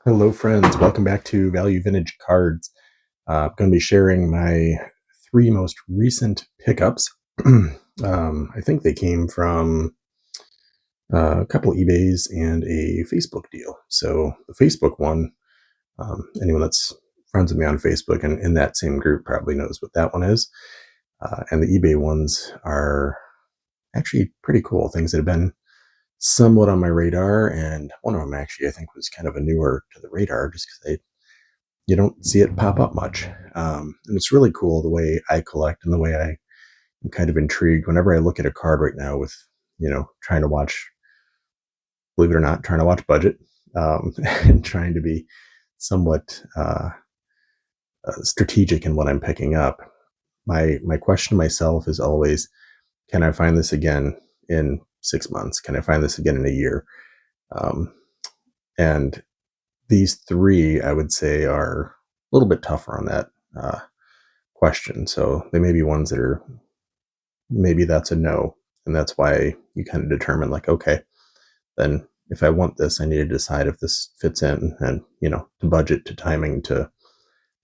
Hello, friends. Welcome back to Value Vintage Cards. I'm going to be sharing my three most recent pickups. I think they came from a couple eBays and a Facebook deal. So the Facebook one, anyone that's friends with me on Facebook and in that same group probably knows what that one is. And the eBay ones are actually pretty cool. Things that have been somewhat on my radar, and one of them actually I think was kind of a newer to the radar just because you don't see it pop up much. And it's really cool the way I collect and the way I'm kind of intrigued whenever I look at a card right now with, trying to watch, believe it or not, trying to watch budget, and trying to be somewhat strategic in what I'm picking up. My question to myself is always, can I find this again in 6 months? Can I find this again in a year? Um, and these three, I would say, are a little bit tougher on that question. So they may be ones that are maybe that's a no. And that's why you kind of determine, like, okay, then if I want this, I need to decide if this fits in and, to budget, to timing, to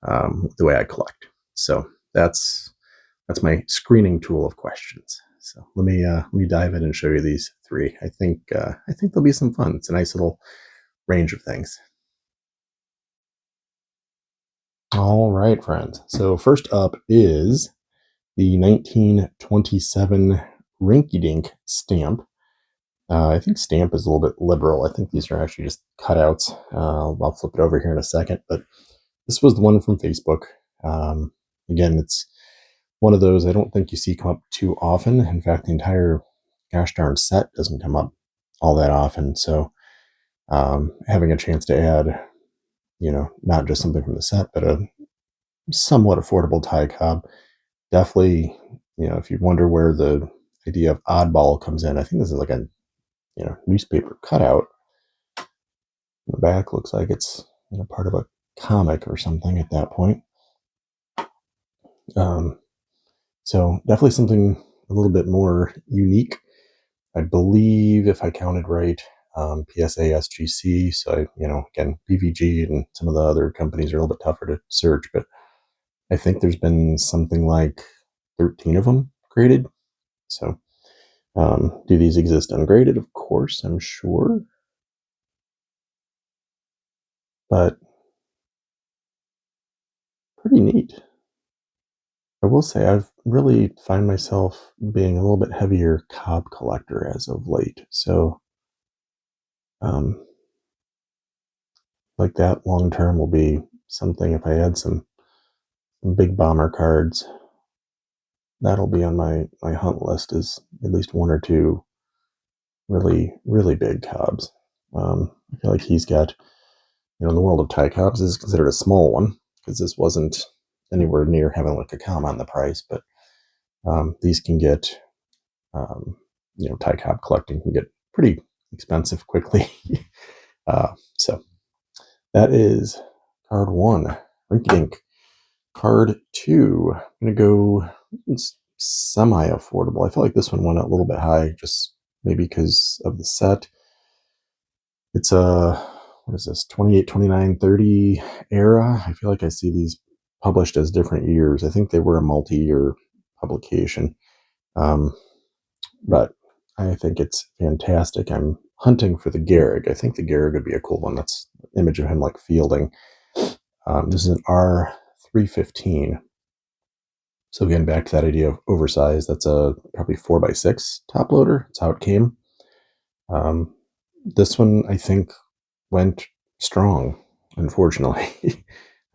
the way I collect. So that's my screening tool of questions. So let me dive in and show you these three. I think there'll be some fun. It's a nice little range of things. All right, friends. So first up is the 1927 Rinky Dink stamp. I think stamp is a little bit liberal. I think these are actually just cutouts. I'll flip it over here in a second, but this was the one from Facebook. Again, it's one of those I don't think you see come up too often. In fact, the entire gosh darn set doesn't come up all that often. So having a chance to add, not just something from the set, but a somewhat affordable tie cob, definitely, if you wonder where the idea of oddball comes in, I think this is like a newspaper cutout. The back looks like it's part of a comic or something at that point. Um, so definitely something a little bit more unique. I believe, if I counted right, PSA, SGC. So again, PVG and some of the other companies are a little bit tougher to search, but I think there's been something like 13 of them graded. So do these exist ungraded? Of course, I'm sure, but pretty neat. I will say I've really find myself being a little bit heavier cob collector as of late. So, um, like that long term will be something. If I add some big bomber cards, that'll be on my hunt list. Is at least one or two really really big cobs. I feel like he's got, in the world of tie cobs, this is considered a small one because this wasn't anywhere near having like a comma on the price, but these can get tie cob collecting can get pretty expensive quickly. So that is card one, Rinky Dink. Card two, I'm going to go semi affordable. I feel like this one went a little bit high, just maybe because of the set. It's what is this, 28, 29, 30 era? I feel like I see these published as different years. I think they were a multi year publication. Um, but I think it's fantastic. I'm hunting for the Gehrig. I think the Gehrig would be a cool one. That's an image of him like fielding. This is an R315. So again, back to that idea of oversized. That's a probably 4x6 top loader. That's how it came. This one I think went strong. Unfortunately,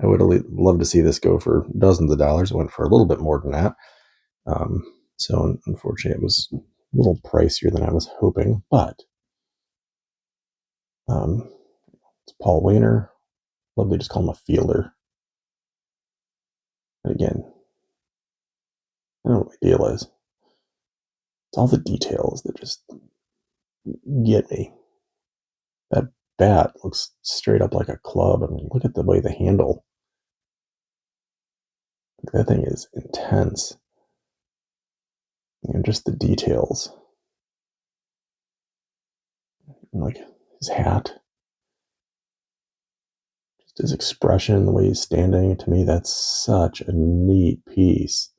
I would have loved to see this go for dozens of dollars. It went for a little bit more than that. Um, so unfortunately, it was a little pricier than I was hoping, but it's Paul Wayner. Love to just call him a fielder. And again, I don't know what my deal is. It's all the details that just get me. That bat looks straight up like a club. I mean, look at the way the handle. That thing is intense. And just the details. And like his hat. his expression, the way he's standing, to me, that's such a neat piece.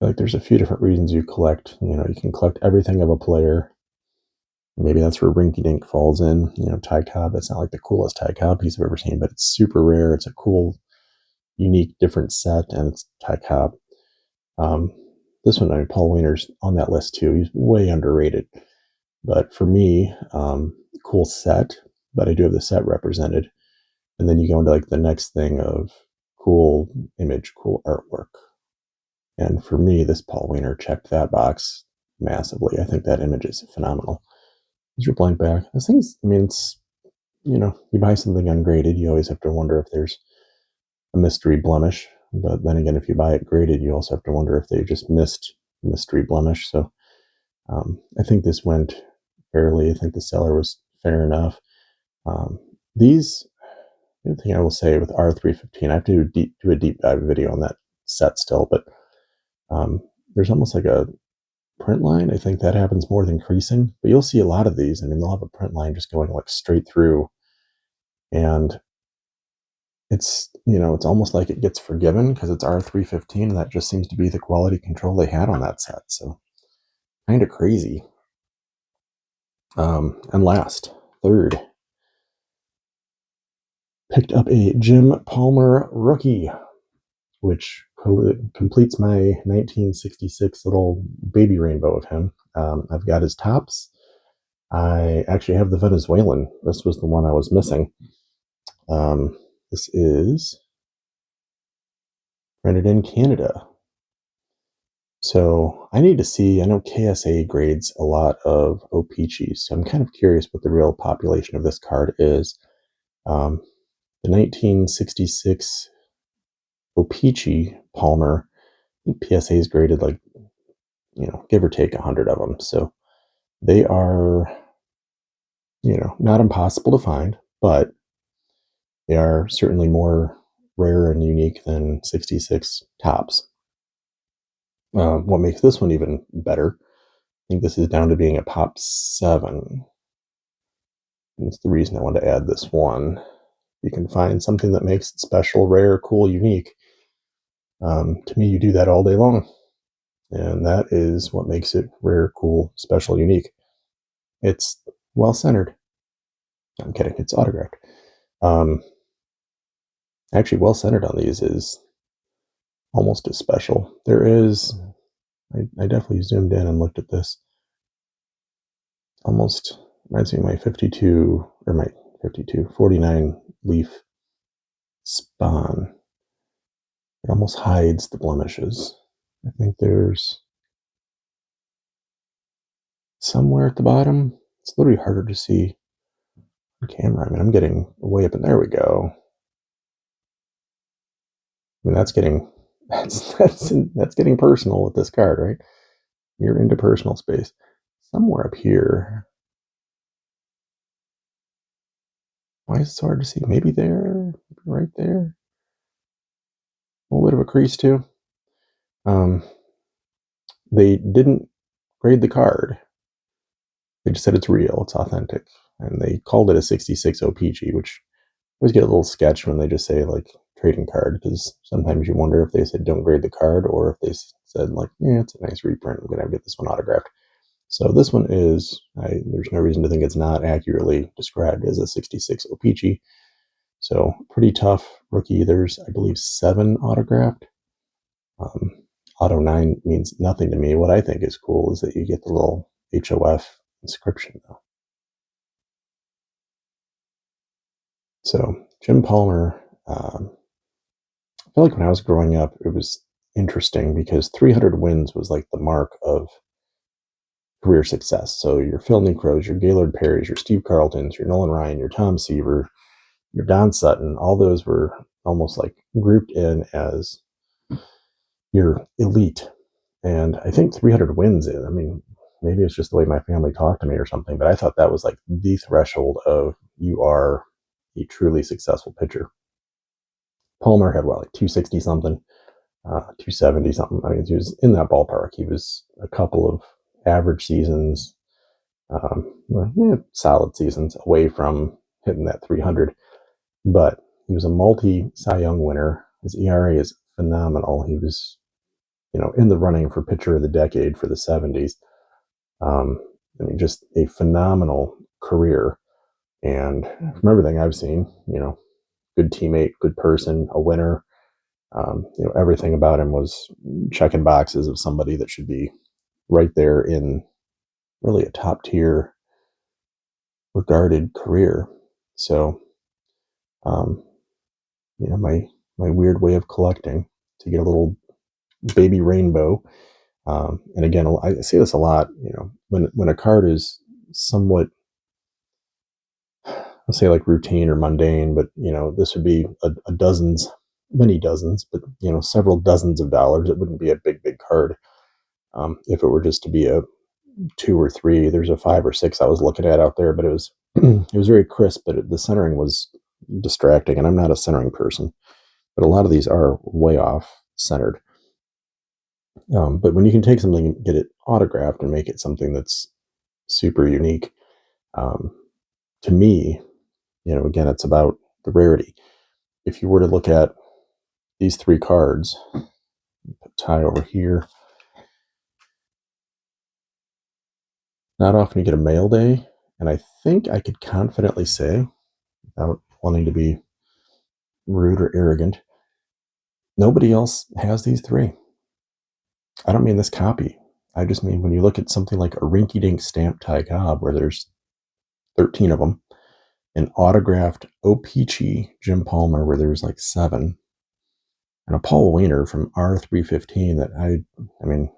Like, there's a few different reasons you collect. You can collect everything of a player. Maybe that's where Rinky Dink falls in. Ty Cobb, that's not like the coolest Ty Cobb piece I've ever seen, but it's super rare. It's a cool, unique, different set, and it's Ty Cobb. This one, Paul Wiener's on that list too. He's way underrated. But for me, cool set, but I do have the set represented. And then you go into like the next thing of cool image, cool artwork. And for me, this Paul Wiener checked that box massively. I think that image is phenomenal. Here's your blank back. This thing's, it's, you buy something ungraded, you always have to wonder if there's a mystery blemish. But then again, if you buy it graded, you also have to wonder if they just missed mystery blemish. So I think this went fairly. I think the seller was fair enough. The other thing I will say with R315, I have to do a deep dive video on that set still, but there's almost like a print line. I think that happens more than creasing, but you'll see a lot of these. They'll have a print line just going like straight through, and it's almost like it gets forgiven because it's R315, and that just seems to be the quality control they had on that set. So kind of crazy. And third, picked up a Jim Palmer rookie, which completes my 1966 little baby rainbow of him. I've got his tops. I actually have the Venezuelan. This was the one I was missing. This is printed in Canada. So I need to see, I know KSA grades a lot of O-Pee-Chees, so I'm kind of curious what the real population of this card is. The 1966 O-Pee-Chee Palmer, PSA is graded like, give or take 100 of them. So they are, not impossible to find, but they are certainly more rare and unique than 66 tops. What makes this one even better, I think this is down to being a Pop 7. And it's the reason I want to add this one. You can find something that makes it special, rare, cool, unique. To me, you do that all day long. And that is what makes it rare, cool, special, unique. It's well-centered. I'm kidding, it's autographed. Actually, well-centered on these is almost as special. There is, I definitely zoomed in and looked at this. Almost reminds me of my 49 leaf Spawn. It almost hides the blemishes. I think there's somewhere at the bottom. It's literally harder to see on camera. I'm getting way up, and there we go. That's getting personal with this card, right? You're into personal space. Somewhere up here. Why is it so hard to see? Maybe there, right there. A little bit of a crease too. They didn't grade the card. They just said it's real, it's authentic, and they called it a 66 O-Pee-Chee, which I always get a little sketch when they just say like trading card, because sometimes you wonder if they said don't grade the card or if they said like, yeah, it's a nice reprint, I'm gonna get this one autographed. So this one is, there's no reason to think it's not accurately described as a 66 O-Pee-Chee. So pretty tough rookie. There's, I believe, 7 autographed. Auto 9 means nothing to me. What I think is cool is that you get the little HOF inscription though. So Jim Palmer, I feel like when I was growing up, it was interesting because 300 wins was like the mark of career success. So your Phil Niekros, your Gaylord Perrys, your Steve Carltons, your Nolan Ryan, your Tom Seaver, your Don Sutton, all those were almost like grouped in as your elite. And I think 300 wins is, maybe it's just the way my family talked to me or something, but I thought that was like the threshold of you are a truly successful pitcher. Palmer had like 260 something, 270 something. He was in that ballpark. He was a couple of average seasons, Solid seasons away from hitting that 300. But he was a multi-Cy Young winner. His ERA is phenomenal. He was, in the running for pitcher of the decade for the 70s. Just a phenomenal career. And from everything I've seen, good teammate, good person, a winner. Everything about him was checking boxes of somebody that should be right there in really a top tier regarded career. So, um, my weird way of collecting to get a little baby rainbow. And again, I see this a lot. When a card is somewhat, let's say, like routine or mundane, but this would be a dozens, many dozens, but several dozens of dollars. It wouldn't be a big card. If it were just to be a 2 or 3, there's a 5 or 6 I was looking at out there, but it was it was very crisp, but the centering was distracting, and I'm not a centering person, but a lot of these are way off centered. But when you can take something and get it autographed and make it something that's super unique, to me, again, it's about the rarity. If you were to look at these 3 cards, put Ty over here. Not often you get a mail day, and I think I could confidently say, without wanting to be rude or arrogant, nobody else has these 3. I don't mean this copy. I just mean when you look at something like a rinky-dink stamp Ty Cobb, where there's 13 of them, an autographed O-Pee-Chee Jim Palmer, where there's like 7, and a Paul Weiner from R315 that I mean,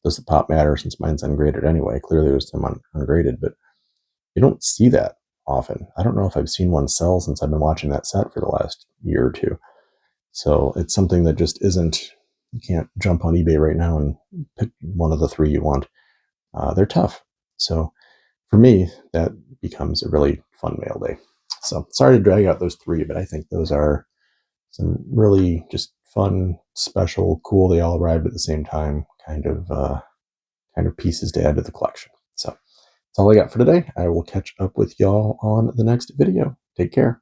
does the pop matter since mine's ungraded anyway? Clearly there's some ungraded, but you don't see that often. I don't know if I've seen one sell since I've been watching that set for the last year or 2. So it's something that just isn't, you can't jump on eBay right now and pick one of the 3 you want. They're tough. So for me, that becomes a really fun mail day. So sorry to drag out those 3, but I think those are some really just fun, special, cool. They all arrived at the same time, kind of pieces to add to the collection. So that's all I got for today. I will catch up with y'all on the next video. Take care.